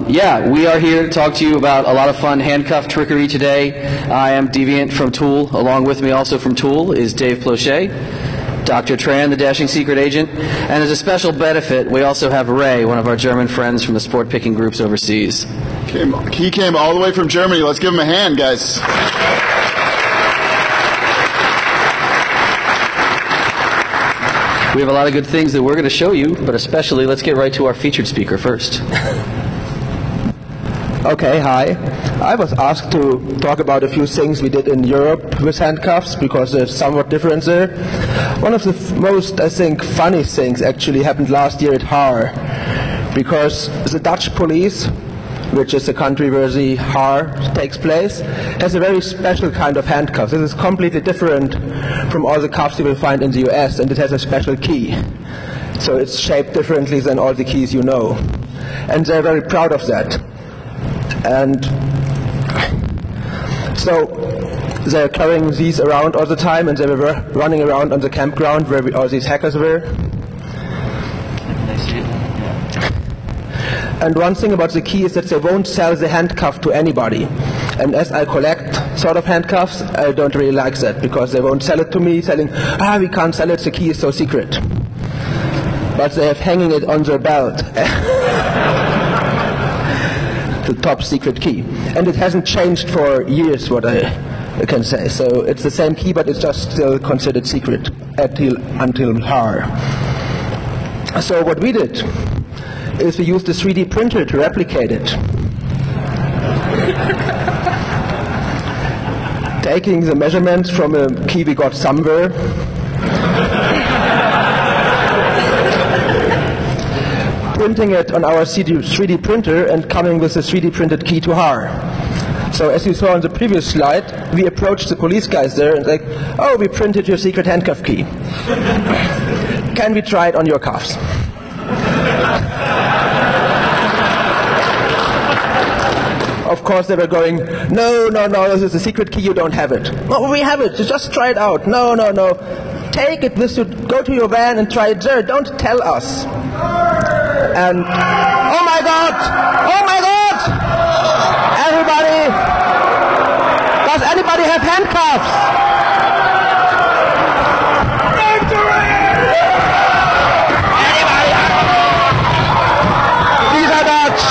Yeah, we are here to talk to you about a lot of fun handcuff trickery today. I am Deviant from Tool. Along with me also from Tool is Dave Plochet, Dr. Tran, the dashing secret agent, and as a special benefit, we also have Ray, one of our German friends from the sport picking groups overseas. He came all the way from Germany. Let's give him a hand, guys. We have a lot of good things that we're going to show you, but especially let's get right to our featured speaker first. Okay, hi. I was asked to talk about a few things we did in Europe with handcuffs because there's somewhat difference there. One of the most, I think, funny things actually happened last year at Haar, because the Dutch police, which is the country where the Haar takes place, has a very special kind of handcuffs. This is completely different from all the cuffs you will find in the US, and it has a special key. So it's shaped differently than all the keys you know. And they're very proud of that. And so they're carrying these around all the time, and they were running around on the campground where all these hackers were. And one thing about the key is that they won't sell the handcuff to anybody. And as I collect sort of handcuffs, I don't really like that, because they won't sell it to me, telling, we can't sell it, the key is so secret. But they have hanging it on their belt. The top secret key. And it hasn't changed for years, what I can say. So it's the same key, but it's just still considered secret until Haar. So what we did is we used a 3D printer to replicate it. Taking the measurements from a key we got somewhere, printing it on our 3D printer and coming with a 3D printed key to Haar. So as you saw on the previous slide, we approached the police guys there and like, oh, we printed your secret handcuff key. Can we try it on your cuffs? Of course they were going, no, this is a secret key, you don't have it. No, we have it, just try it out. No. Take it with you, go to your van and try it there, don't tell us. And, oh my God! Everybody, does anybody have handcuffs? Anybody? These are Dutch.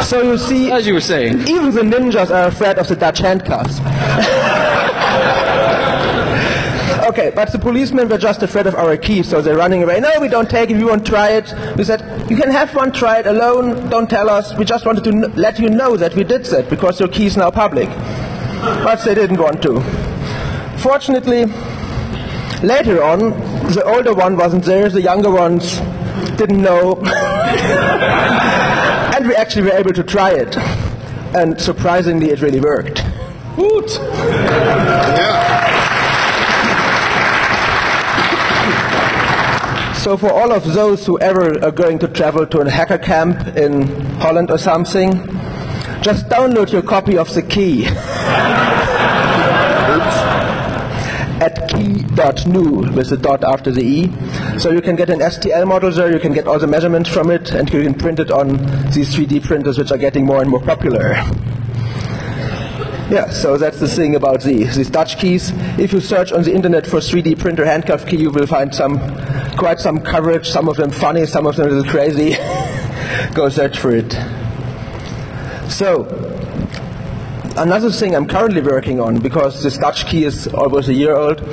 So you see, as you were saying, even the ninjas are afraid of the Dutch handcuffs. Okay, but the policemen were just afraid of our key, so they're running away. No, we don't take it, we won't try it. We said, you can have one, try it alone, don't tell us. We just wanted to let you know that we did that, because your key is now public. But they didn't want to. Fortunately, later on, the older one wasn't there, the younger ones didn't know. And we actually were able to try it. And surprisingly, it really worked. Woot! So for all of those who ever are going to travel to a hacker camp in Holland or something, just download your copy of the key at key.nu with the dot after the E. So you can get an STL model there, you can get all the measurements from it, and you can print it on these 3D printers, which are getting more and more popular. Yeah, so that's the thing about these Dutch keys. If you search on the internet for 3D printer handcuff key, you will find quite some coverage, some of them funny, some of them a little crazy. Go search for it. So, another thing I'm currently working on, because this Dutch key is almost a year old,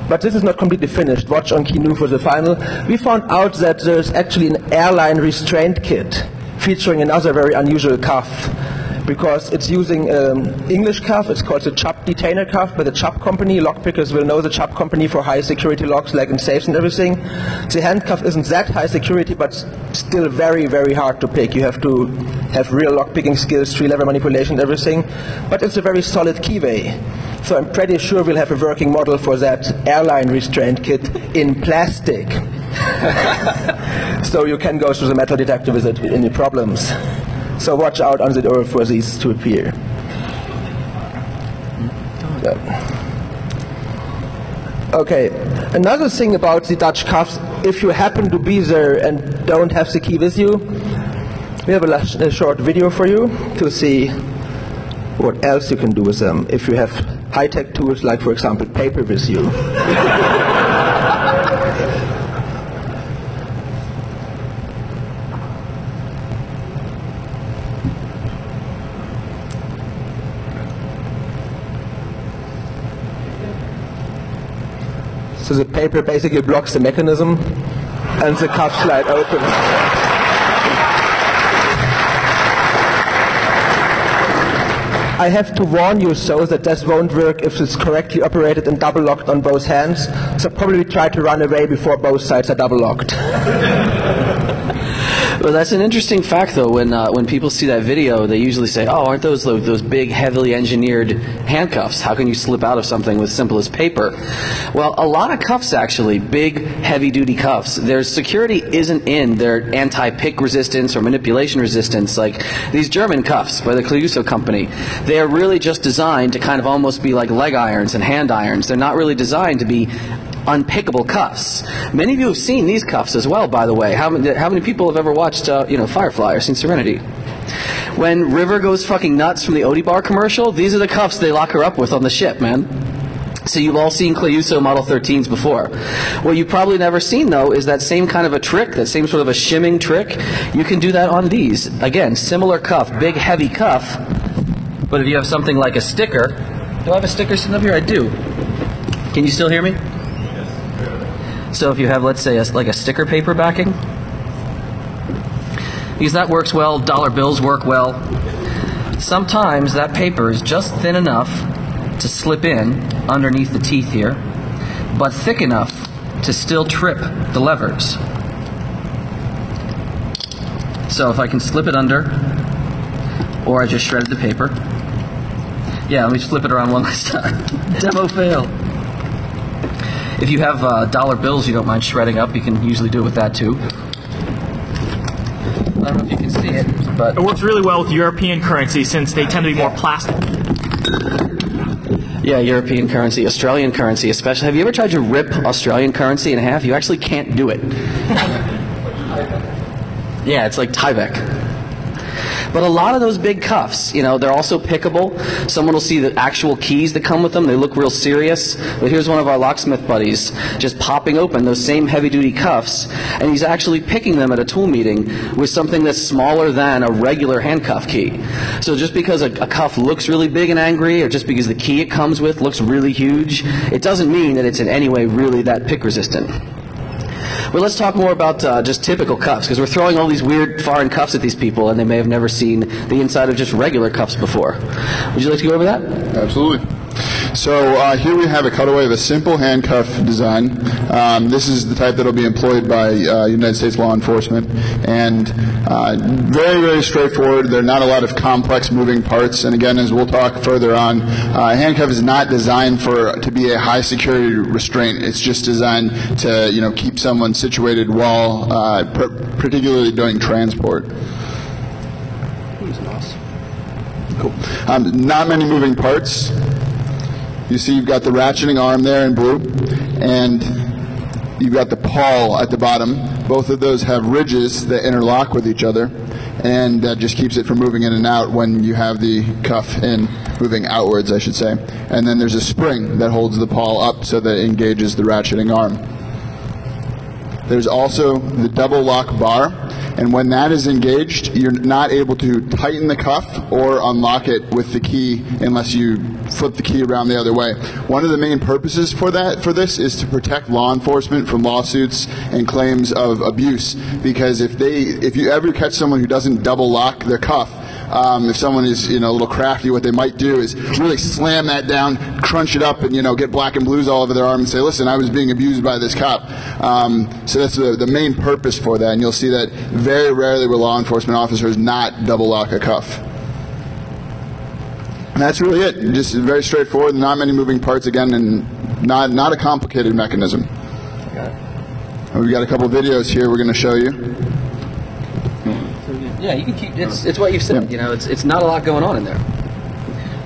but this is not completely finished. Watch on Key New for the final. We found out that there's actually an airline restraint kit featuring another very unusual cuff. because it's using English cuff. It's called the Chubb Detainer cuff by the Chubb company. Lockpickers will know the Chubb company for high security locks, like in safes and everything. The handcuff isn't that high security, but still very, very hard to pick. You have to have real lockpicking skills, three-lever manipulation and everything. But it's a very solid keyway. So I'm pretty sure we'll have a working model for that airline restraint kit in plastic. So you can go through the metal detector without any problems. So watch out on the door for these to appear. Okay, another thing about the Dutch cuffs, if you happen to be there and don't have the key with you, we have a short video for you to see what else you can do with them if you have high-tech tools like, for example, paper with you. So the paper basically blocks the mechanism and the cuff slide opens. I have to warn you so that this won't work if it's correctly operated and double locked on both hands, so probably try to run away before both sides are double locked. Well, that's an interesting fact, though. When people see that video, they usually say, "Oh, aren't those big, heavily engineered handcuffs? How can you slip out of something with simple as paper?" Well, a lot of cuffs, actually, big, heavy-duty cuffs, their security isn't in their anti-pick resistance or manipulation resistance, like these German cuffs by the Clayuso company. They are really just designed to kind of almost be like leg irons and hand irons. They're not really designed to be unpickable cuffs. Many of you have seen these cuffs as well, by the way. How many people have ever watched Firefly or seen Serenity? When River goes fucking nuts from the Odie Bar commercial, these are the cuffs they lock her up with on the ship, man. So you've all seen Clayuso Model 13s before. What you've probably never seen, though, is that same kind of a trick, that same sort of a shimming trick. You can do that on these. Again, similar cuff, big, heavy cuff. But if you have something like a sticker, do I have a sticker sitting up here? I do. Can you still hear me? So if you have, let's say, like a sticker paper backing, because that works well, dollar bills work well. Sometimes that paper is just thin enough to slip in underneath the teeth here, but thick enough to still trip the levers. So if I can slip it under, or I just shredded the paper. Yeah, let me flip it around one last time. Demo fail. If you have dollar bills you don't mind shredding up, you can usually do it with that too. I don't know if you can see it, but it works really well with European currency since they tend to be more plastic. Yeah, European currency, Australian currency especially. Have you ever tried to rip Australian currency in half? You actually can't do it. Yeah, it's like Tyvek. But a lot of those big cuffs, they're also pickable. Someone will see the actual keys that come with them. They look real serious. But here's one of our locksmith buddies just popping open those same heavy-duty cuffs, and he's actually picking them at a tool meeting with something that's smaller than a regular handcuff key. So just because a cuff looks really big and angry, or just because the key it comes with looks really huge, it doesn't mean that it's in any way really that pick resistant. Well, let's talk more about just typical cuffs, because we're throwing all these weird foreign cuffs at these people, and they may have never seen the inside of just regular cuffs before. Would you like to go over that? Absolutely. So here we have a cutaway of a simple handcuff design. This is the type that will be employed by United States law enforcement, and very, very straightforward. There are not a lot of complex moving parts, and again, as we'll talk further on, a handcuff is not designed to be a high security restraint. It's just designed to keep someone situated while particularly doing transport. Cool. Not many moving parts. You see you've got the ratcheting arm there in blue, and you've got the pawl at the bottom. Both of those have ridges that interlock with each other, and that just keeps it from moving in and out when you have the cuff in, moving outwards, I should say. And then there's a spring that holds the pawl up so that it engages the ratcheting arm. There's also the double lock bar, and when that is engaged, you're not able to tighten the cuff or unlock it with the key unless you flip the key around the other way. One of the main purposes for this is to protect law enforcement from lawsuits and claims of abuse, because if you ever catch someone who doesn't double lock their cuff, If someone is a little crafty, what they might do is really slam that down, crunch it up, and get black and blues all over their arm and say, listen, I was being abused by this cop. So that's the main purpose for that, and you'll see that very rarely will law enforcement officers not double lock a cuff. And that's really it. Just very straightforward, not many moving parts again, and not a complicated mechanism. And we've got a couple videos here we're going to show you. Yeah, you can keep. It's what you said. Yeah. It's not a lot going on in there.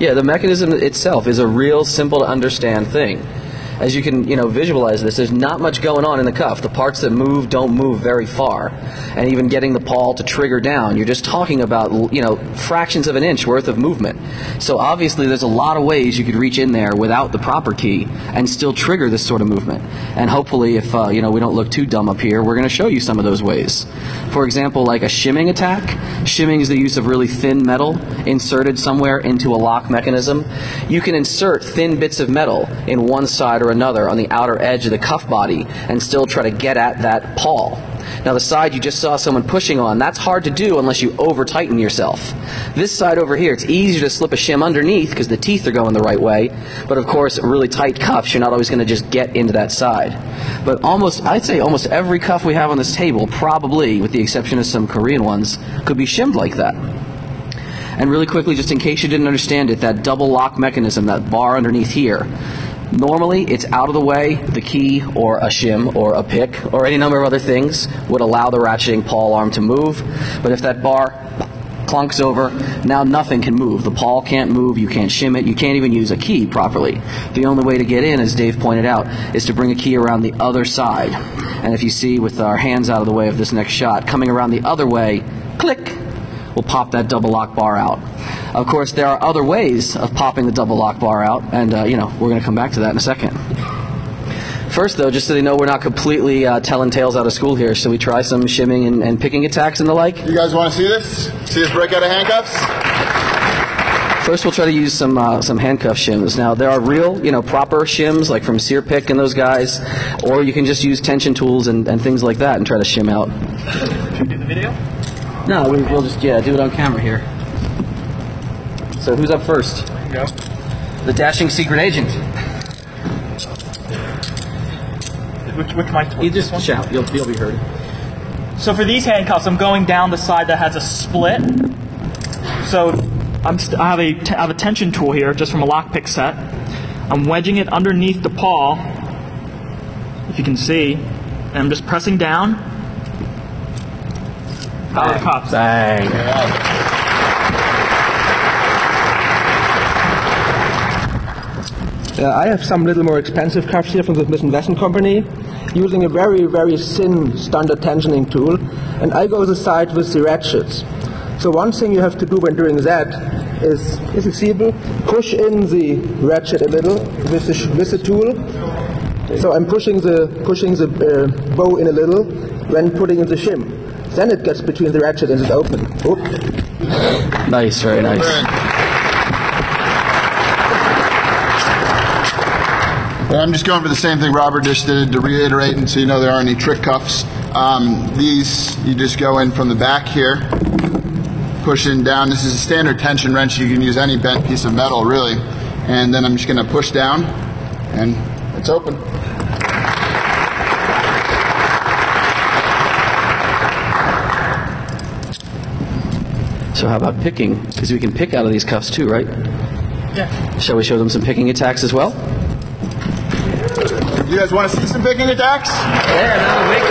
Yeah, the mechanism itself is a real simple to understand thing. As you can visualize this, there's not much going on in the cuff. The parts that move don't move very far, and even getting the pawl to trigger down, you're just talking about fractions of an inch worth of movement. So obviously there's a lot of ways you could reach in there without the proper key and still trigger this sort of movement. And hopefully, if we don't look too dumb up here, we're going to show you some of those ways. For example, like a shimming attack. Shimming is the use of really thin metal inserted somewhere into a lock mechanism. You can insert thin bits of metal in one side or another on the outer edge of the cuff body and still try to get at that pawl. Now the side you just saw someone pushing on, that's hard to do unless you over-tighten yourself. This side over here, it's easier to slip a shim underneath because the teeth are going the right way, but of course really tight cuffs, you're not always going to just get into that side. But I'd say almost every cuff we have on this table, probably with the exception of some Korean ones, could be shimmed like that. And really quickly, just in case you didn't understand it, that double lock mechanism, that bar underneath here, normally it's out of the way. The key or a shim or a pick or any number of other things would allow the ratcheting pawl arm to move. But if that bar clunks over, now nothing can move. The pawl can't move, you can't shim it, you can't even use a key properly. The only way to get in, as Dave pointed out, is to bring a key around the other side. And if you see with our hands out of the way of this next shot, coming around the other way, click, we'll pop that double lock bar out. Of course, there are other ways of popping the double lock bar out, and we're going to come back to that in a second. First, though, just so they know we're not completely telling tales out of school here, so we try some shimming and picking attacks and the like. You guys want to see this? See this break out of handcuffs? First, we'll try to use some handcuff shims. Now, there are real, proper shims, like from Sear Pick and those guys, or you can just use tension tools and things like that and try to shim out. Should we do the video? No, we'll just, do it on camera here. So who's up first? Go. The dashing secret agent. Which mic? You just shout. You'll be heard. So for these handcuffs, I'm going down the side that has a split. So I have a tension tool here, just from a lockpick set. I'm wedging it underneath the pawl, if you can see, and I'm just pressing down. Power cuffs. Bang. I have some little more expensive cuffs here from the Smith & Wesson company, using a very, very thin standard tensioning tool, and I go the side with the ratchets. So one thing you have to do when doing that is it feasible? Push in the ratchet a little with the tool. So I'm pushing the bow in a little when putting in the shim. Then it gets between the ratchet and it's open. Oop. Nice, very nice. I'm just going for the same thing Robert just did to reiterate, and so you know there aren't any trick cuffs. These, you just go in from the back here, pushing down. This is a standard tension wrench. You can use any bent piece of metal, really. And then I'm just going to push down, and it's open. So how about picking? Because we can pick out of these cuffs too, right? Yeah. Shall we show them some picking attacks as well? You guys want to see some picking attacks? Yeah, that'll make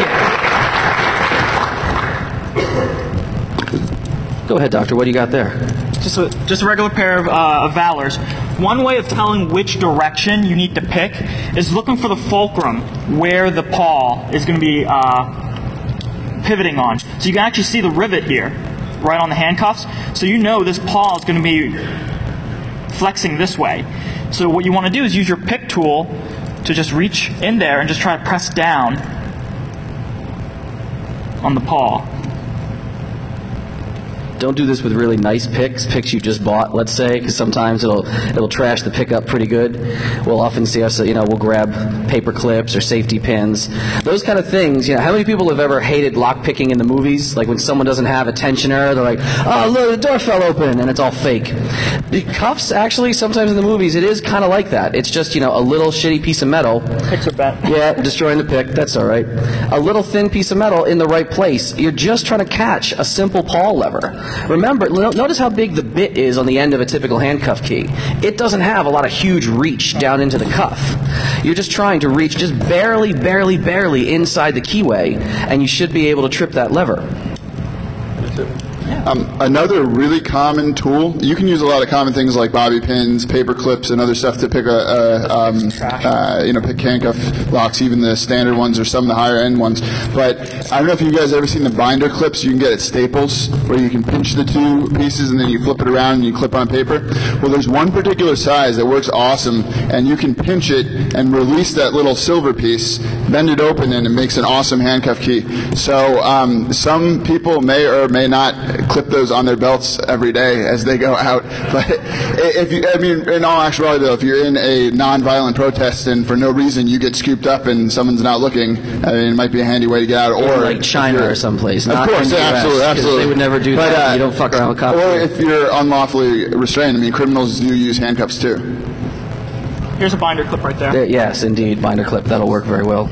it. Go ahead, Doctor. What do you got there? Just a regular pair of Valors. One way of telling which direction you need to pick is looking for the fulcrum where the pawl is going to be pivoting on. So you can actually see the rivet here, right on the handcuffs. So you know this pawl is going to be flexing this way. So what you want to do is use your pick tool to just reach in there and just try to press down on the pawl. Don't do this with really nice picks you just bought, let's say, because sometimes it'll trash the pickup pretty good. We'll often see us, we'll grab paper clips or safety pins, those kind of things. How many people have ever hated lock picking in the movies? Like when someone doesn't have a tensioner, they're like, oh look, the door fell open, and it's all fake. The cuffs, actually, sometimes in the movies, it is kind of like that. It's just, a little shitty piece of metal. Picks are bent. Yeah, destroying the pick, that's all right. A little thin piece of metal in the right place. You're just trying to catch a simple pawl lever. Remember, notice how big the bit is on the end of a typical handcuff key. It doesn't have a lot of huge reach down into the cuff. You're just trying to reach just barely, barely, barely inside the keyway, and you should be able to trip that lever. Another really common tool, you can use a lot of common things like bobby pins, paper clips, and other stuff to pick pick handcuff locks, even the standard ones or some of the higher end ones. But I don't know if you guys ever seen the binder clips you can get at Staples, where you can pinch the two pieces and then you flip it around and you clip on paper. Well, there's one particular size that works awesome, and you can pinch it and release that little silver piece, bend it open, and it makes an awesome handcuff key. So some people may or may not clip those on their belts every day as they go out. But in all actuality, though, if you're in a non-violent protest and for no reason you get scooped up and someone's not looking, it might be a handy way to get out. Or like China or someplace. Of course, absolutely. They would never do that. You don't fuck around with cops. Or if you're unlawfully restrained, criminals do use handcuffs too. Here's a binder clip right there. Yes, indeed, binder clip. That'll work very well.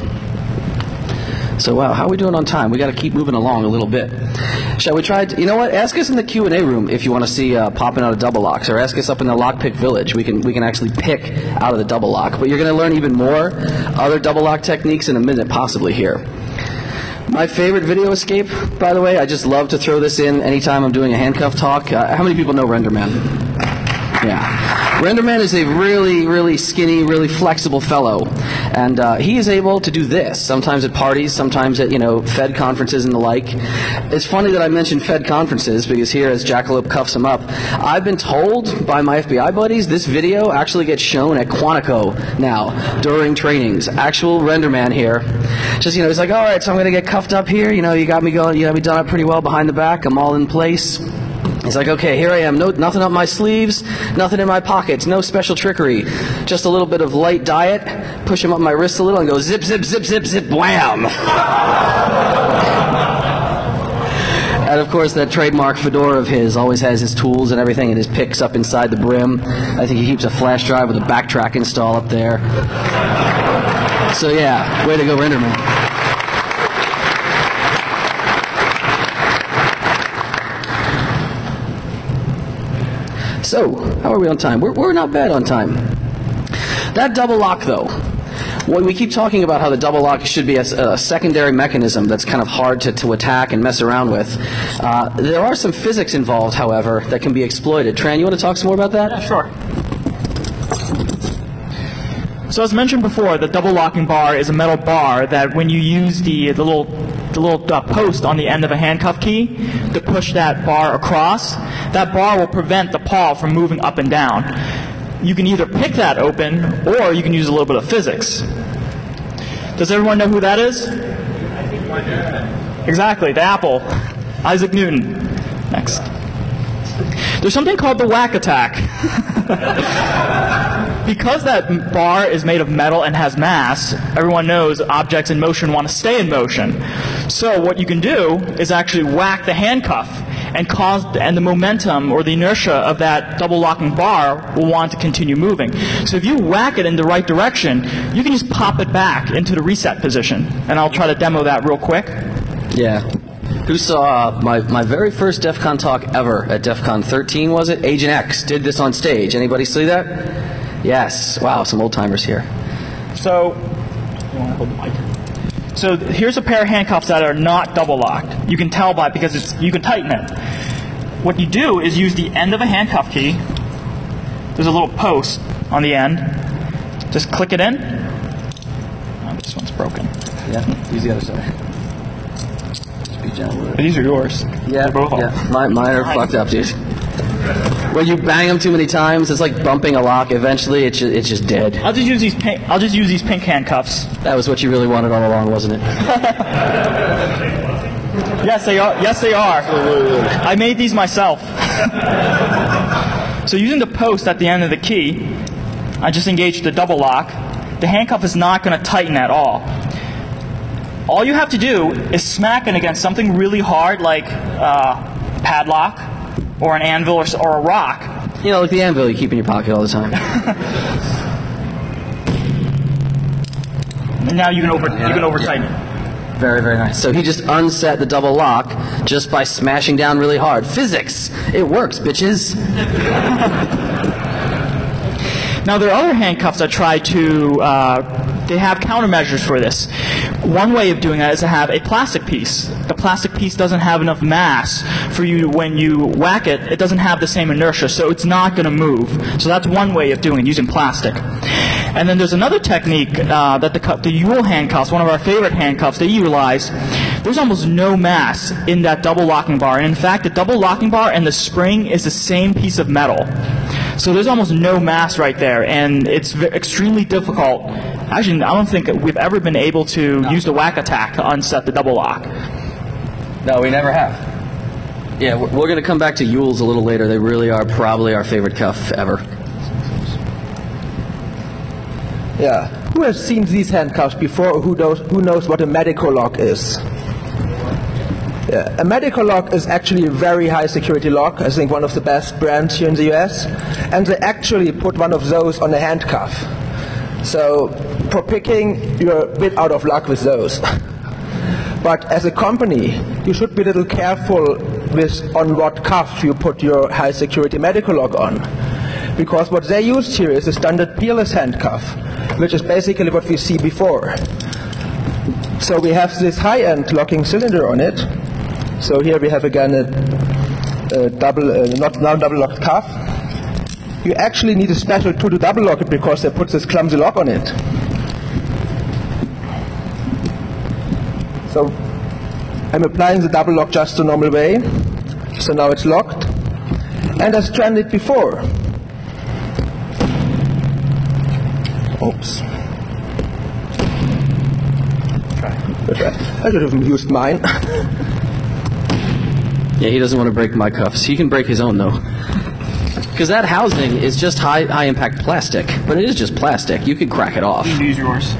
So, wow, how are we doing on time? We got to keep moving along a little bit. Shall we try? You know what? Ask us in the Q&A room if you want to see popping out of double locks, or ask us up in the lockpick village. We can actually pick out of the double lock. But you're going to learn even more other double lock techniques in a minute, possibly here. My favorite video escape, by the way, I just love to throw this in anytime I'm doing a handcuff talk. How many people know RenderMan? Yeah. RenderMan is a really, really skinny, really flexible fellow. And he is able to do this, sometimes at parties, sometimes at, Fed conferences and the like. It's funny that I mentioned Fed conferences, because here, as Jackalope cuffs him up, I've been told by my FBI buddies this video actually gets shown at Quantico now during trainings. Actual RenderMan here. Just, he's like, all right, so I'm going to get cuffed up here. You got me going, you got me done up pretty well behind the back. I'm all in place. He's like, okay, here I am. Nothing up my sleeves, nothing in my pockets, no special trickery. Just a little bit of light diet, push him up my wrist a little and go zip, zip, zip, zip, zip, wham. And of course, that trademark fedora of his always has his tools and everything and his picks up inside the brim. I think he keeps a flash drive with a backtrack install up there. So yeah, way to go, RenderMan. So, how are we on time? We're not bad on time. That double lock, though, when we keep talking about how the double lock should be a secondary mechanism that's kind of hard to attack and mess around with, there are some physics involved, however, that can be exploited. Tran, you want to talk some more about that? Yeah, sure. So as mentioned before, the double locking bar is a metal bar that when you use the little post on the end of a handcuff key to push that bar across, that bar will prevent the pawl from moving up and down. You can either pick that open, or you can use a little bit of physics. Does everyone know who that is? Exactly, the apple. Isaac Newton. Next. There's something called the whack attack. Because that bar is made of metal and has mass, everyone knows objects in motion want to stay in motion. So what you can do is actually whack the handcuff, and the momentum or the inertia of that double locking bar will want to continue moving. So if you whack it in the right direction, you can just pop it back into the reset position. And I'll try to demo that real quick. Yeah. Who saw my very first DEFCON talk ever at DEFCON 13, was it? Agent X did this on stage. Anybody see that? Yes. Wow, some old timers here. So, you want to hold the mic? So here's a pair of handcuffs that are not double locked. You can tell by, because you can tighten it. What you do is use the end of a handcuff key. There's a little post on the end. Just click it in. Oh, this one's broken. Yeah, use the other side. Just be gentle with it. These are yours. Yeah, mine are fucked up, dude. When you bang them too many times, it's like bumping a lock. Eventually, it's just dead. I'll just use these pink handcuffs. That was what you really wanted all along, wasn't it? Yes, they are. Yes, they are. I made these myself. So using the post at the end of the key, I just engaged the double lock. The handcuff is not going to tighten at all. All you have to do is smack it against something really hard like a padlock or an anvil or a rock. You know, like the anvil you keep in your pocket all the time. And now you can over-tighten it. Very, very nice. So he just unset the double lock just by smashing down really hard. Physics! It works, bitches! Now there are other handcuffs that try to, they have countermeasures for this. One way of doing that is to have a plastic piece. The plastic piece doesn't have enough mass for you to, when you whack it, it doesn't have the same inertia, so it's not going to move. So that's one way of doing it, using plastic. And then there's another technique that the Yule handcuffs, one of our favorite handcuffs, they utilize. There's almost no mass in that double locking bar. And in fact, the double locking bar and the spring is the same piece of metal. So there's almost no mass right there, and it's extremely difficult. Actually, I don't think we've ever been able to use the whack attack to unset the double lock. No, we never have. Yeah, we're going to come back to Yules a little later. They really are probably our favorite cuff ever. Yeah. Who has seen these handcuffs before, or who knows what a medical lock is? Yeah. A medical lock is actually a very high security lock, I think one of the best brands here in the US, and they actually put one of those on a handcuff. So for picking, you're a bit out of luck with those. But as a company, you should be a little careful with on what cuff you put your high security medical lock on. Because what they used here is a standard peerless handcuff, which is basically what we see before. So we have this high-end locking cylinder on it. So here we have again a not double locked cuff. You actually need a special tool to double lock it because they put this clumsy lock on it. So I'm applying the double lock just the normal way. So now it's locked. And I stranded it before. Oops. I should have used mine. Yeah, he doesn't want to break my cuffs. He can break his own, though. Because that housing is just high-impact plastic. But it is just plastic. You could crack it off. You can use yours.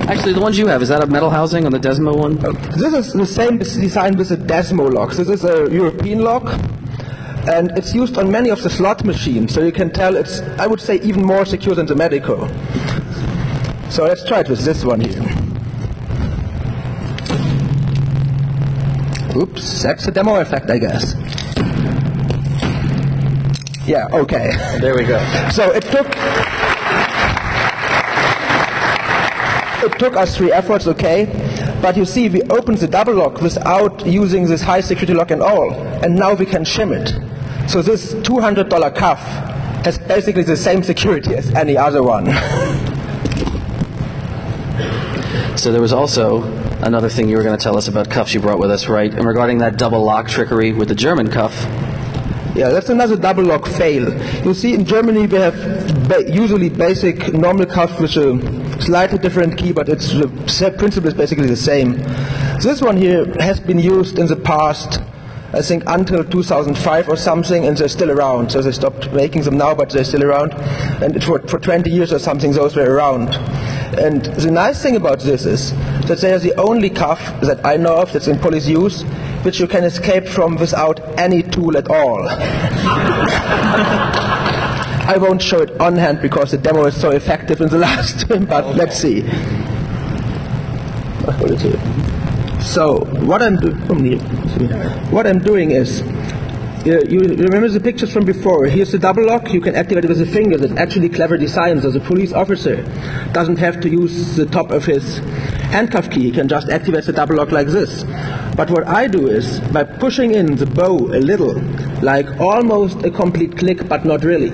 Actually, the ones you have, is that a metal housing on the Desmo one? This is the same design with the Desmo locks. This is a European lock. And it's used on many of the slot machines. So you can tell it's, I would say, even more secure than the Medico. So let's try it with this one here. Oops, that's a demo effect, I guess. Yeah, okay. There we go. So it took us 3 efforts, okay, but you see we opened the double lock without using this high security lock and all, and now we can shim it. So this $200 cuff has basically the same security as any other one. So there was also another thing you were going to tell us about cuffs you brought with us, right? And regarding that double lock trickery with the German cuff. Yeah, that's another double lock fail. You see, in Germany we have usually basic normal cuff with a slightly different key, but it's the principle is basically the same. This one here has been used in the past, I think until 2005 or something, and they're still around. So they stopped making them now, but they're still around. And for 20 years or something, those were around. And the nice thing about this is that they are the only cuff that I know of that's in police use which you can escape from without any tool at all. I won't show it on hand because the demo is so effective in the last one, but let's see. So what I'm doing is, you remember the pictures from before. Here's the double lock. You can activate it with a finger. That's actually clever design. So the police officer doesn't have to use the top of his handcuff key. He can just activate the double lock like this. But what I do is, by pushing in the bow a little, like almost a complete click, but not really.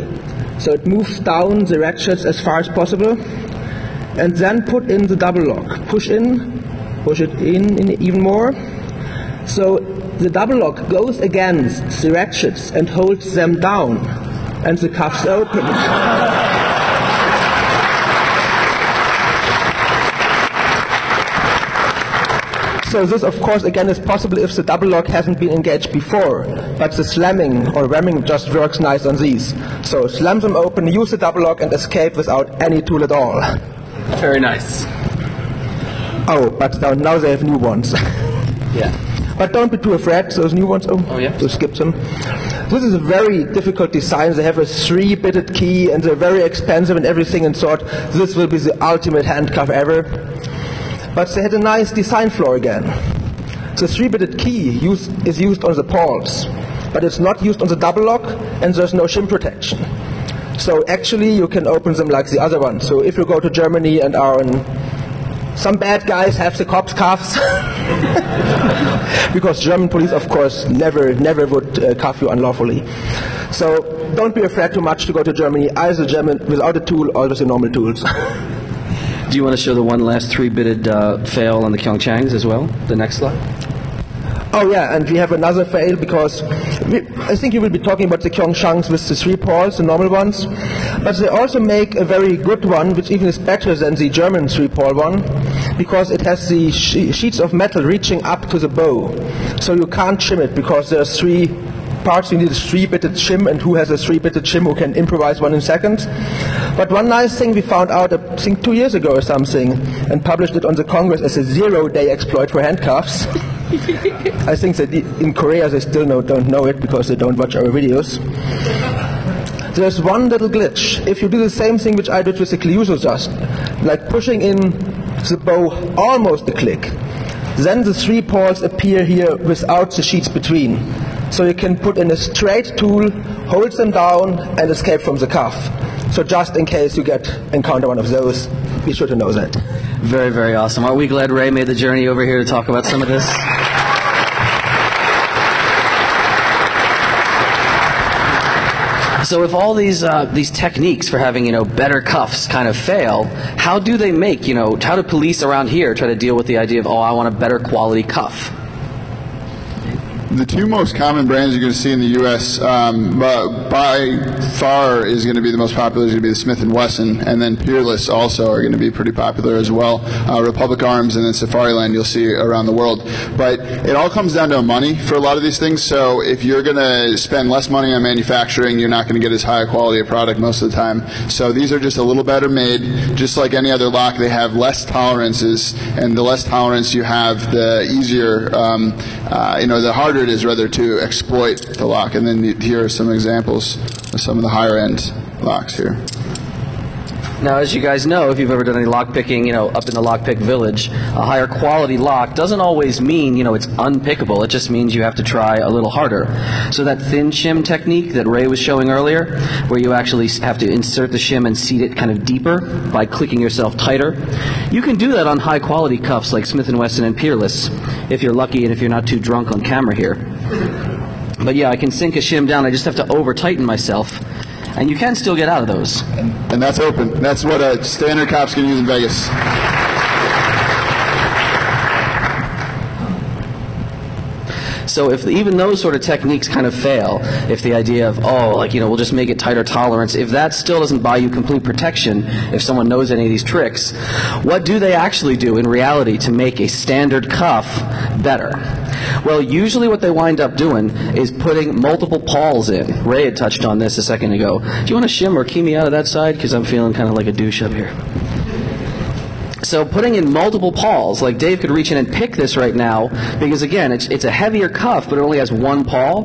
So it moves down the ratchets as far as possible, and then put in the double lock. Push it in even more. So the double lock goes against the ratchets and holds them down, and the cuffs open. So this, of course, again is possible if the double lock hasn't been engaged before, but the slamming or ramming just works nice on these. So slam them open, use the double lock, and escape without any tool at all. Very nice. Oh, but now they have new ones. Yeah. But don't be too afraid, those new ones, yeah. So skip them. This is a very difficult design. They have a 3-bitted key and they're very expensive and everything, and thought this will be the ultimate handcuff ever. But they had a nice design flaw again. The 3-bitted key is used on the pawls, but it's not used on the double lock, and there's no shim protection. So actually you can open them like the other one. So if you go to Germany and are on, some bad guys have the cops' cuffs, because German police, of course, never would cuff you unlawfully. So don't be afraid too much to go to Germany, either German without a tool or with the normal tools. Do you want to show the one last 3-bitted fail on the Pyeongchangs as well? The next slide? Oh yeah, and we have another fail, because I think you will be talking about the Pyeongchangs with the 3 pawls, the normal ones. But they also make a very good one, which even is better than the German 3-pawl one, because it has the sheets of metal reaching up to the bow. So you can't shim it, because there are 3 parts. You need a 3-bitted shim, and who has a 3-bitted shim who can improvise one in seconds? But one nice thing we found out, I think 2 years ago or something, and published it on the Congress as a 0-day exploit for handcuffs. I think that in Korea they still don't know it, because they don't watch our videos. There's one little glitch. If you do the same thing which I did with the Cliuso just, like pushing in the bow almost a click, then the 3 pawls appear here without the sheets between. So you can put in a straight tool, hold them down, and escape from the cuff. So just in case you encounter one of those, be sure to know that. Very, very awesome. Are we glad Ray made the journey over here to talk about some of this? So if all these techniques for having, better cuffs kind of fail, how do they make, how do police around here try to deal with the idea of, I want a better quality cuff? The 2 most common brands you're going to see in the U.S. By far is going to be the most popular is going to be the Smith & Wesson, and then Peerless also are going to be pretty popular as well. Republic Arms and then Safariland you'll see around the world. But it all comes down to money for a lot of these things. So if you're going to spend less money on manufacturing, you're not going to get as high a quality of product most of the time. So these are just a little better made. Just like any other lock, they have less tolerances, and the less tolerance you have, the easier, the harder it is rather to exploit the lock. And then here are some examples of some of the higher end locks here. Now, as you guys know, if you've ever done any lock picking, up in the lockpick village, a higher quality lock doesn't always mean, it's unpickable. It just means you have to try a little harder. So that thin shim technique that Ray was showing earlier, where you actually have to insert the shim and seat it kind of deeper by clicking yourself tighter, you can do that on high quality cuffs like Smith & Wesson and Peerless, if you're lucky and if you're not too drunk on camera here. But yeah, I can sink a shim down. I just have to over tighten myself. And you can still get out of those. And that's open. That's what standard cops can use in Vegas. So if even those sort of techniques kind of fail, if the idea of, we'll just make it tighter tolerance, if that still doesn't buy you complete protection, if someone knows any of these tricks, what do they actually do in reality to make a standard cuff better? Well, usually what they wind up doing is putting multiple pawls in. Ray had touched on this a second ago. Do you want to shim or key me out of that side? Because I'm feeling kind of like a douche up here. So putting in multiple pawls, like Dave could reach in and pick this right now, because again, it's a heavier cuff, but it only has 1 pawl.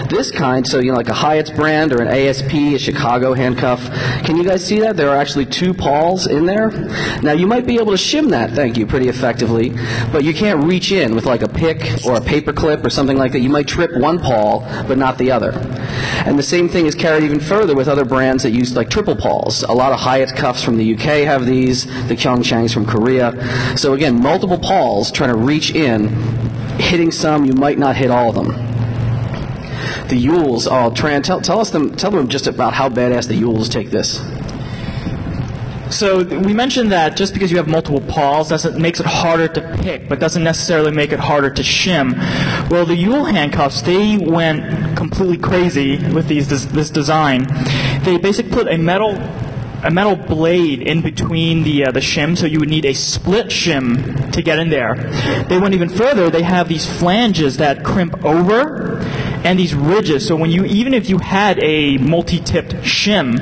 This kind, so like a Hyatt's brand or an ASP, a Chicago handcuff, can you guys see that? There are actually 2 pawls in there. Now you might be able to shim that, thank you, pretty effectively, but you can't reach in with like a pick or a paper clip or something like that. You might trip 1 pawl, but not the other. And the same thing is carried even further with other brands that use like triple pawls. A lot of Hyatt cuffs from the UK have these, the Pyeongchangs from Korea. So again, multiple pawls trying to reach in, hitting some, you might not hit all of them. The Yules, Tran, tell them just about how badass the Yules take this. So we mentioned that just because you have multiple pawls makes it harder to pick, but doesn't necessarily make it harder to shim. Well, the Yule handcuffs, they went completely crazy with this design. They basically put a metal metal blade in between the shim, so you would need a split shim to get in there. They went even further. They have these flanges that crimp over and these ridges. So even if you had a multi-tipped shim,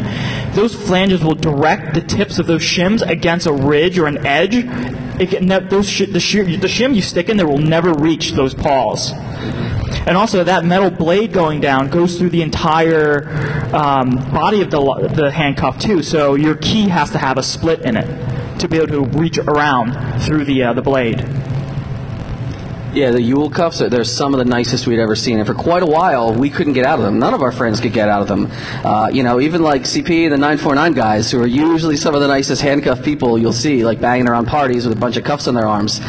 those flanges will direct the tips of those shims against a ridge or an edge. The shim you stick in there will never reach those pawls. And also, that metal blade going down goes through the entire body of the handcuff too. So your key has to have a split in it to be able to reach around through the blade. Yeah, the Yule cuffs, they're some of the nicest we'd ever seen. And for quite a while, we couldn't get out of them. None of our friends could get out of them. Even like CP and the 949 guys, who are usually some of the nicest handcuff people you'll see, like banging around parties with a bunch of cuffs on their arms.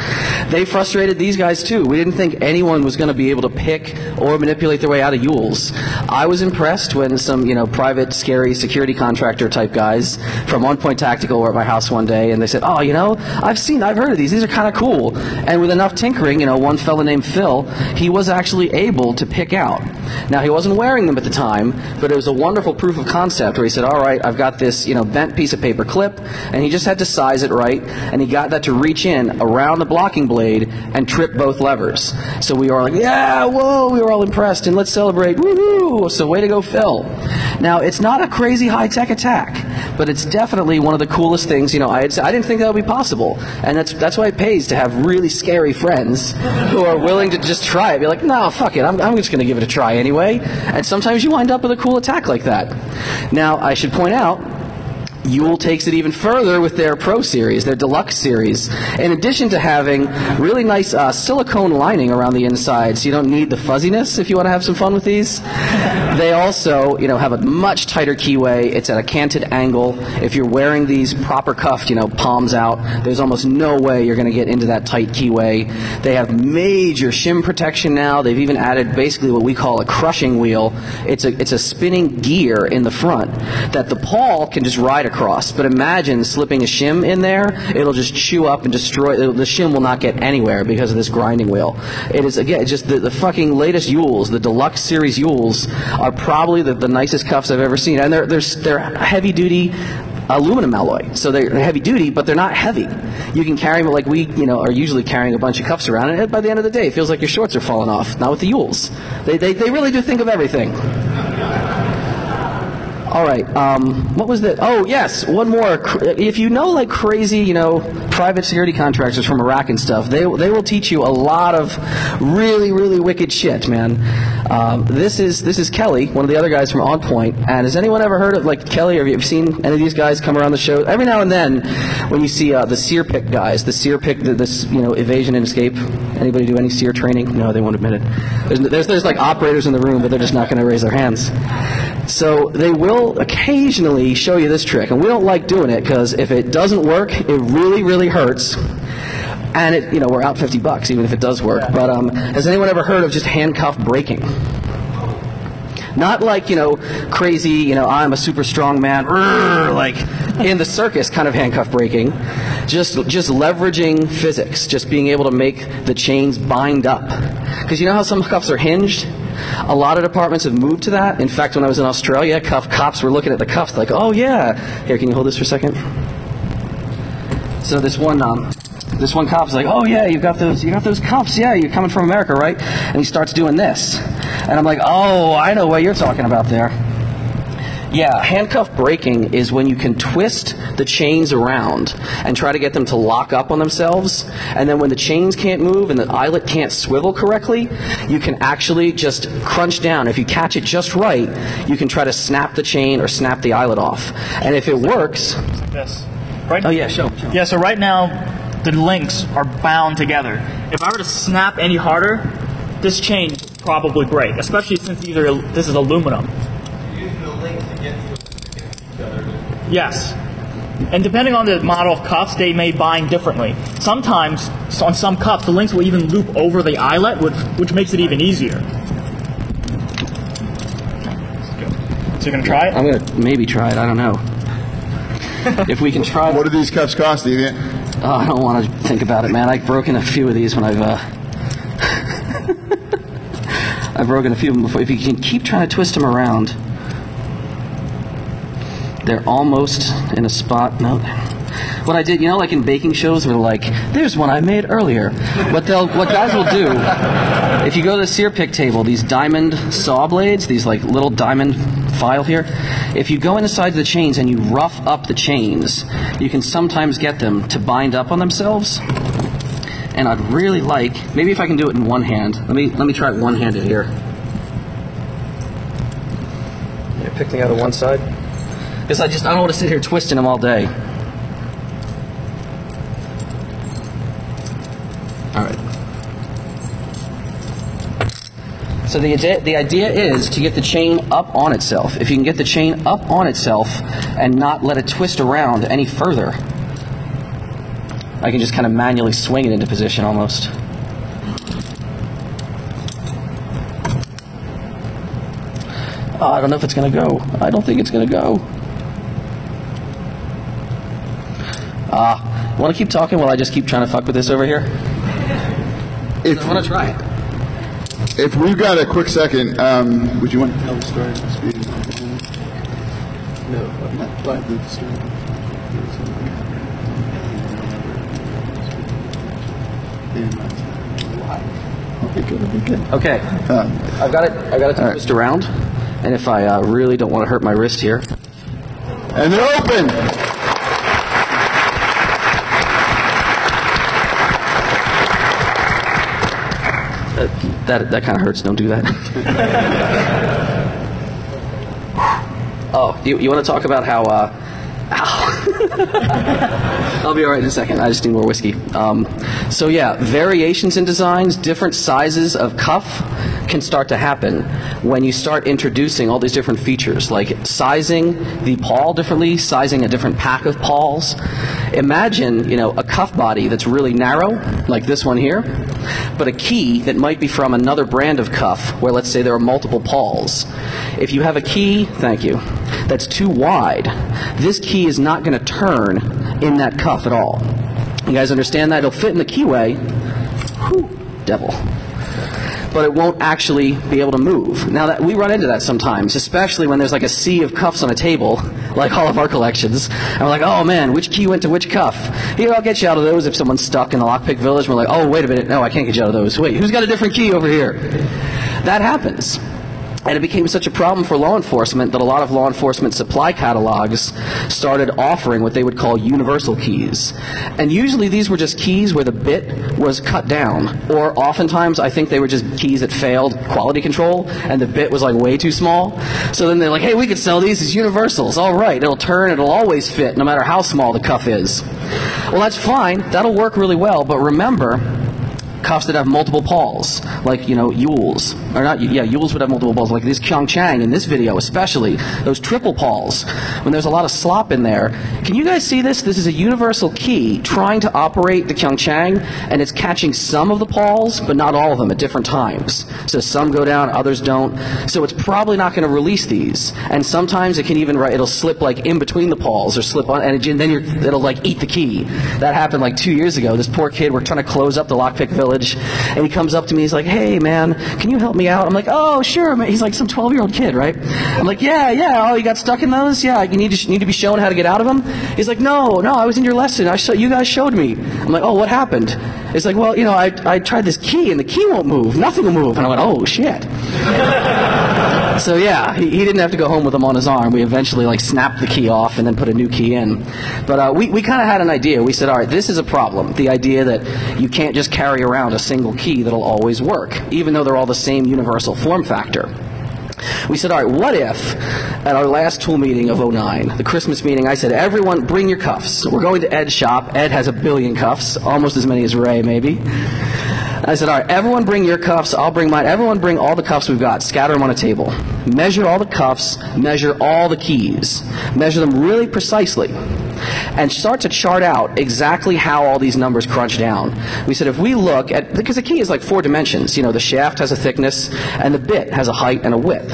They frustrated these guys too. We didn't think anyone was going to be able to pick or manipulate their way out of Yules. I was impressed when some, private, scary security contractor type guys from On Point Tactical were at my house one day, and they said, I've heard of these. These are kind of cool. And with enough tinkering, one fellow named Phil, he was actually able to pick out. Now, he wasn't wearing them at the time, but it was a wonderful proof of concept where he said, all right, I've got this, bent piece of paper clip, and he just had to size it right, and he got that to reach in around the blocking blade and trip both levers. So we were like, yeah, whoa, we were all impressed, and let's celebrate, woohoo! So way to go, Phil. Now, it's not a crazy high-tech attack, but it's definitely one of the coolest things, I didn't think that would be possible, and that's why it pays to have really scary friends who are willing to just try it. Be like, no, fuck it, I'm just going to give it a try anyway. And sometimes you wind up with a cool attack like that. Now, I should point out, Yule takes it even further with their Pro Series, their Deluxe Series. In addition to having really nice silicone lining around the inside, so you don't need the fuzziness if you want to have some fun with these. They also, have a much tighter keyway. It's at a canted angle. If you're wearing these proper cuffed, palms out, there's almost no way you're going to get into that tight keyway. They have major shim protection now. They've even added basically what we call a crushing wheel. It's a spinning gear in the front that the paw can just ride across. But imagine slipping a shim in there. It'll just chew up and destroy. The shim will not get anywhere because of this grinding wheel. It is, again, just the fucking latest Yules. The Deluxe Series Yules are probably the nicest cuffs I've ever seen. And they're heavy-duty aluminum alloy. So they're heavy duty, but they're not heavy. You can carry them like we, are usually carrying a bunch of cuffs around, and by the end of the day, it feels like your shorts are falling off. Not with the Yules. They really do think of everything. All right, what was that? Oh, yes, one more. If you know like crazy, private security contractors from Iraq and stuff, they will teach you a lot of really, really wicked shit, man. This is Kelly, one of the other guys from On Point. And has anyone ever heard of like Kelly? Or have you seen any of these guys come around the show? Every now and then, when you see the SEER pick guys, the SEER pick, this evasion and escape. Anybody do any SEER training? No, they won't admit it. There's like operators in the room, but they're just not going to raise their hands. So they will occasionally show you this trick, and we don't like doing it because if it doesn't work, it really, really hurts. And we're out $50 even if it does work. But has anyone ever heard of just handcuff breaking? Not like crazy, I'm a super strong man, like in the circus kind of handcuff breaking. Just leveraging physics, just being able to make the chains bind up. Because you know how some cuffs are hinged? A lot of departments have moved to that. In fact, when I was in Australia, cops were looking at the cuffs like, oh yeah. Here, can you hold this for a second? So this one cop's like, oh yeah, you got those cuffs, yeah, you're coming from America, right? And he starts doing this. And I'm like, oh, I know what you're talking about there. Yeah, handcuff breaking is when you can twist the chains around and try to get them to lock up on themselves. And then when the chains can't move and the eyelet can't swivel correctly, you can actually just crunch down. If you catch it just right, you can try to snap the chain or snap the eyelet off. And if it works... Yes. Right? Oh, yeah, show. Yeah, so right now, the links are bound together. If I were to snap any harder, this chain would probably break, especially since this is aluminum. Yes. And depending on the model of cuffs, they may bind differently. Sometimes, on some cuffs, the links will even loop over the eyelet, which makes it even easier. So you're going to try it? I'm going to maybe try it. I don't know. If we can try it. What do these cuffs cost, Deviant? Oh, I don't want to think about it, man. I've broken a few of these when I've broken a few of them before. If you can keep trying to twist them around... They're almost in a spot. No. What I did, you know, like in baking shows, where like, there's one I made earlier. What guys will do, if you go to the sear pick table, these diamond saw blades, these like little diamond file here, if you go inside the chains and you rough up the chains, you can sometimes get them to bind up on themselves. And I'd really like, maybe if I can do it in one hand. Let me try it one-handed here. Yeah, pick me out of one side. Because I don't want to sit here twisting them all day. All right. So the idea is to get the chain up on itself. If you can get the chain up on itself and not let it twist around any further, I can just kind of manually swing it into position almost. Oh, I don't know if it's going to go. I don't think it's going to go. Want to keep talking while I just keep trying to fuck with this over here? I want to try it. If we've got a quick second, would you want to tell the story? No, not the story. Okay, I've got it to twist around, and if I really don't want to hurt my wrist here. And they're open! That kind of hurts. Don't do that. Oh, you want to talk about how? I'll be all right in a second. I just need more whiskey. So yeah, variations in designs, different sizes of cuff can start to happen when you start introducing all these different features, like sizing the pawl differently, sizing a different pack of pawls. Imagine, you know, a cuff body that's really narrow, like this one here, but a key that might be from another brand of cuff, where let's say there are multiple pawls. If you have a key, thank you, that's too wide, this key is not going to turn in that cuff at all. You guys understand that? It'll fit in the keyway, whew, devil, but it won't actually be able to move. Now, that we run into that sometimes, especially when there's like a sea of cuffs on a table, like all of our collections, and we're like, oh man, which key went to which cuff? Here, I'll get you out of those if someone's stuck in the lockpick village. We're like, oh, wait a minute, no, I can't get you out of those. Wait, who's got a different key over here? That happens. And it became such a problem for law enforcement that a lot of law enforcement supply catalogs started offering what they would call universal keys. And usually these were just keys where the bit was cut down, or oftentimes I think they were just keys that failed quality control and the bit was like way too small. So then they're like, hey, we could sell these as universals. All right, it'll turn, it'll always fit no matter how small the cuff is. Well, that's fine. That'll work really well, but remember, cuffs that have multiple pawls, like, you know, Yules, or not, yeah, Yules would have multiple pawls, like this Kyung-Chang in this video especially, those triple pawls, when there's a lot of slop in there. Can you guys see this? This is a universal key trying to operate the Kyung-Chang, and it's catching some of the pawls, but not all of them at different times. So some go down, others don't. So it's probably not going to release these. And sometimes it can even, it'll slip like in between the pawls, or slip on, and then it'll like eat the key. That happened like 2 years ago. This poor kid, we're trying to close up the lockpick village, and he comes up to me, he's like, hey man, can you help me out? I'm like, oh sure, man. He's like some 12-year-old kid, right? I'm like, yeah, oh, you got stuck in those? Yeah, you need to be shown how to get out of them? He's like, no, I was in your lesson, you guys showed me. I'm like, oh, what happened? It's like, well, you know, I tried this key and the key won't move, nothing will move. And I went, oh shit. So yeah, he didn't have to go home with them on his arm. We eventually like snapped the key off and then put a new key in. But we kind of had an idea. We said, all right, this is a problem. The idea that you can't just carry around a single key that'll always work, even though they're all the same universal form factor. We said, all right, what if at our last tool meeting of 09, the Christmas meeting, I said, everyone bring your cuffs. We're going to Ed's shop. Ed has 1 billion cuffs, almost as many as Ray, maybe. I said, all right, everyone bring your cuffs, I'll bring mine. Everyone bring all the cuffs we've got, scatter them on a table. Measure all the cuffs, measure all the keys. Measure them really precisely. And start to chart out exactly how all these numbers crunch down. We said if we look at, because the key is like 4 dimensions, you know, the shaft has a thickness and the bit has a height and a width.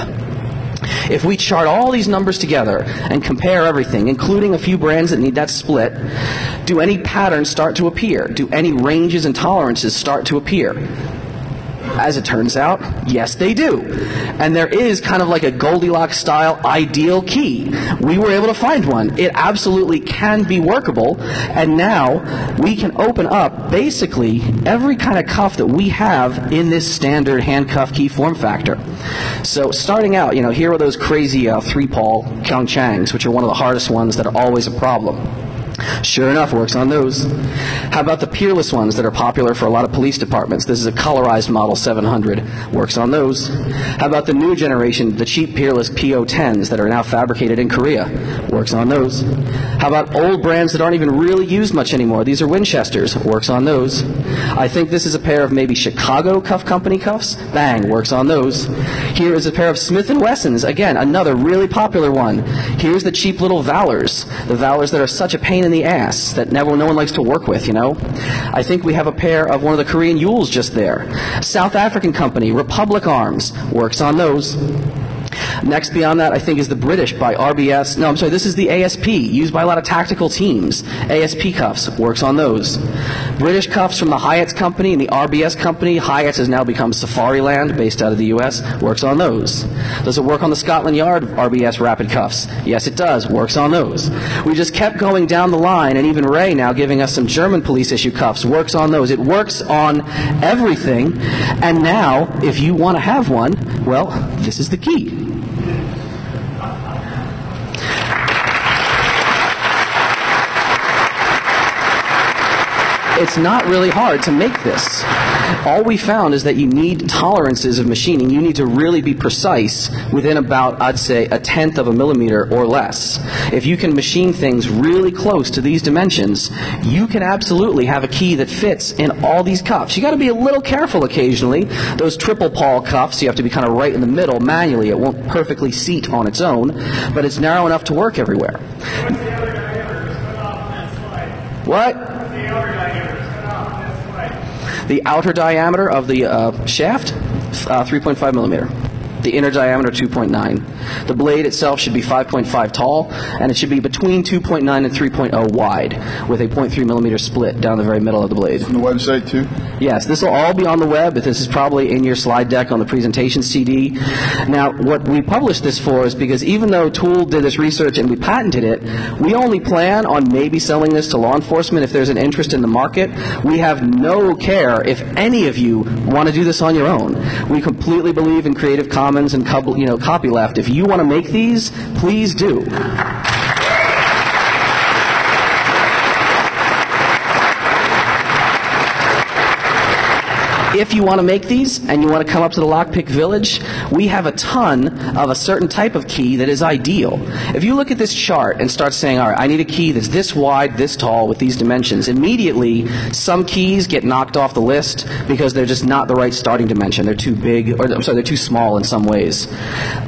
If we chart all these numbers together and compare everything, including a few brands that need that split, do any patterns start to appear? Do any ranges and tolerances start to appear? As it turns out, yes, they do. And there is kind of like a Goldilocks style ideal key. We were able to find one. It absolutely can be workable, and now we can open up basically every kind of cuff that we have in this standard handcuff key form factor. So starting out, here are those crazy 3-pawl Kyung-Changs, which are one of the hardest ones that are always a problem. Sure enough, works on those. How about the peerless ones that are popular for a lot of police departments? This is a colorized model 700. Works on those. How about the new generation, the cheap peerless PO10s that are now fabricated in Korea? Works on those. How about old brands that aren't even really used much anymore? These are Winchesters. Works on those. I think this is a pair of maybe Chicago Cuff Company cuffs. Bang, works on those. Here is a pair of Smith & Wessons. Again, another really popular one. Here's the cheap little Valors. The Valors that are such a pain in the ass that no one likes to work with, I think we have a pair of one of the Korean Yules just there. South African company, Republic Arms, works on those. Next beyond that, I think, is the British by RBS. No, I'm sorry, this is the ASP, used by a lot of tactical teams. ASP cuffs, works on those. British cuffs from the Hyatt's company and the RBS company. Hyatt's has now become Safariland, based out of the US, works on those. Does it work on the Scotland Yard RBS rapid cuffs? Yes, it does, works on those. We just kept going down the line, and even Ray now giving us some German police issue cuffs, works on those. It works on everything, and now, if you want to have one, well, this is the key. It's not really hard to make this. All we found is that you need tolerances of machining. You need to really be precise within about, I'd say, 1/10 of a millimeter or less. If you can machine things really close to these dimensions, you can absolutely have a key that fits in all these cuffs. You got to be a little careful occasionally. Those 3-pawl cuffs, you have to be kind of right in the middle manually. It won't perfectly seat on its own, but it's narrow enough to work everywhere. What? The outer diameter of the shaft, 3.5 millimeter. The inner diameter, 2.9. The blade itself should be 5.5 tall, and it should be between 2.9 and 3.0 wide, with a 0.3 millimeter split down the very middle of the blade. On the website, too? Yes, this will all be on the web. This is probably in your slide deck on the presentation CD. Now, what we published this for is because even though Tool did this research and we patented it, we only plan on maybe selling this to law enforcement if there's an interest in the market. We have no care if any of you want to do this on your own. We completely believe in Creative Commons and copyleft. If you want to make these, please do. If you want to make these and you want to come up to the Lockpick Village, we have a ton of a certain type of key that is ideal. If you look at this chart and start saying, all right, I need a key that's this wide, this tall, with these dimensions, immediately some keys get knocked off the list because they're just not the right starting dimension. They're too big, or I'm sorry, they're too small in some ways.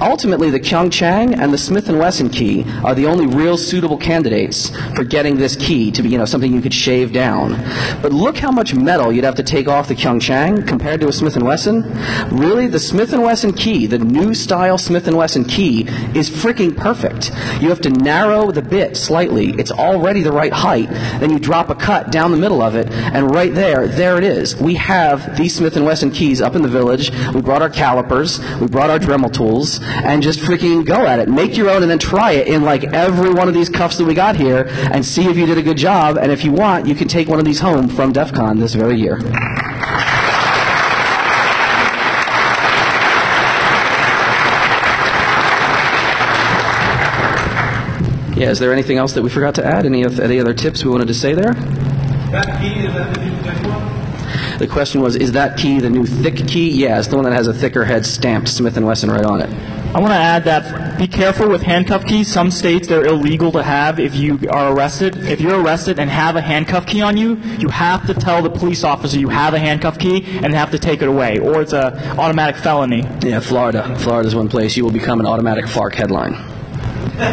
Ultimately, the Kyung-Chang and the Smith & Wesson key are the only real suitable candidates for getting this key to be, something you could shave down. But look how much metal you'd have to take off the Kyung-Chang compared to a Smith & Wesson. Really, the Smith & Wesson key, the new style Smith & Wesson key, is freaking perfect. You have to narrow the bit slightly. It's already the right height. Then you drop a cut down the middle of it, and right there it is. We have these Smith & Wesson keys up in the village. We brought our calipers, we brought our Dremel tools, and just freaking go at it. Make your own and then try it in like every one of these cuffs that we got here and see if you did a good job. And if you want, you can take one of these home from DEFCON this very year. Yeah, is there anything else that we forgot to add? Any other tips we wanted to say there? That key, is that the new thick one? The question was, is that key the new thick key? Yeah, it's the one that has a thicker head stamped Smith & Wesson right on it. I want to add that be careful with handcuff keys. Some states they're illegal to have if you are arrested. If you're arrested and have a handcuff key on you, you have to tell the police officer you have a handcuff key and have to take it away, or it's an automatic felony. Yeah, Florida. Florida's one place you will become an automatic FARC headline. I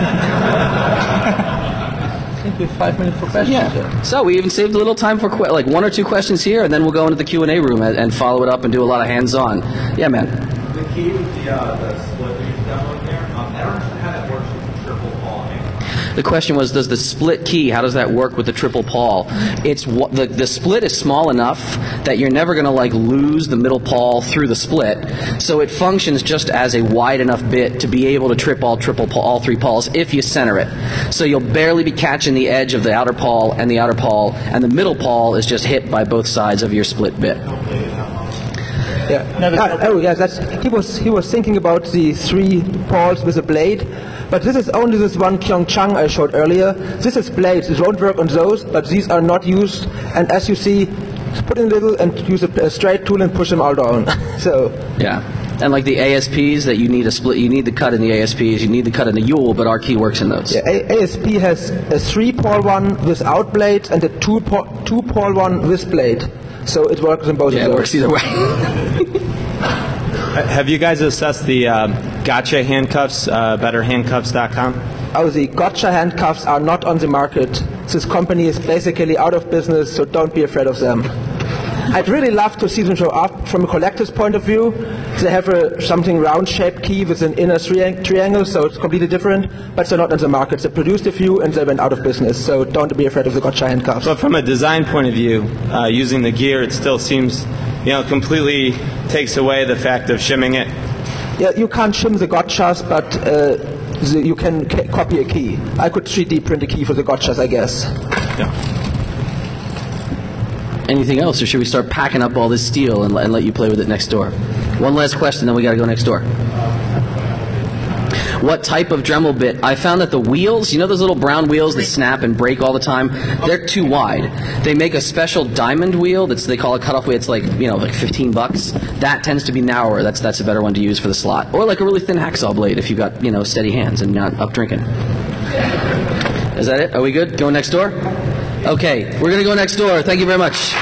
think we have 5 minutes for questions. Yeah. So we even saved a little time for like 1 or 2 questions here, and then we'll go into the Q&A room and follow it up and do a lot of hands-on. Yeah, man. The key with the split that you download there, I don't understand how that works with triple paw. The question was, does the split key, how does that work with the triple pawl? It's the split is small enough that you're never going to like lose the middle pawl through the split, so it functions just as a wide enough bit to be able to trip all three pawls if you center it. So you'll barely be catching the edge of the outer pawl, and the middle pawl is just hit by both sides of your split bit. Yeah. He was thinking about the 3 pawls with a blade, but this is only this one Pyeongchang I showed earlier. This is blades. It won't work on those, but these are not used. And as you see, put in a little and use a straight tool and push them all down. So yeah. And like the ASPs that you need a split, you need the cut in the ASPs, you need the cut in the Yule, but our key works in those. Yeah, ASP has a 3-pawl one without blade and a 2-pawl one with blade. So it works in both of those. Yeah, it works either way. Have you guys assessed the gotcha handcuffs, betterhandcuffs.com? Oh, the gotcha handcuffs are not on the market. This company is basically out of business, so don't be afraid of them. I'd really love to see them show up from a collector's point of view. They have something round-shaped key with an inner triangle, so it's completely different, but they're not on the market. They produced a few and they went out of business, so don't be afraid of the gotcha handcuffs. But from a design point of view, using the gear, it still seems, completely takes away the fact of shimming it. Yeah, you can't shim the gotchas, but you can copy a key. I could 3D print a key for the gotchas, I guess. Yeah. Anything else, or should we start packing up all this steel and let you play with it next door? One last question, then we got to go next door. What type of Dremel bit? I found that the wheels, those little brown wheels that snap and break all the time, they're too wide. They make a special diamond wheel they call a cutoff wheel. It's like, like $15. That tends to be narrower. That's a better one to use for the slot. Or like a really thin hacksaw blade if you've got, steady hands and not up drinking. Is that it? Are we good? Going next door? Okay, we're going to go next door. Thank you very much.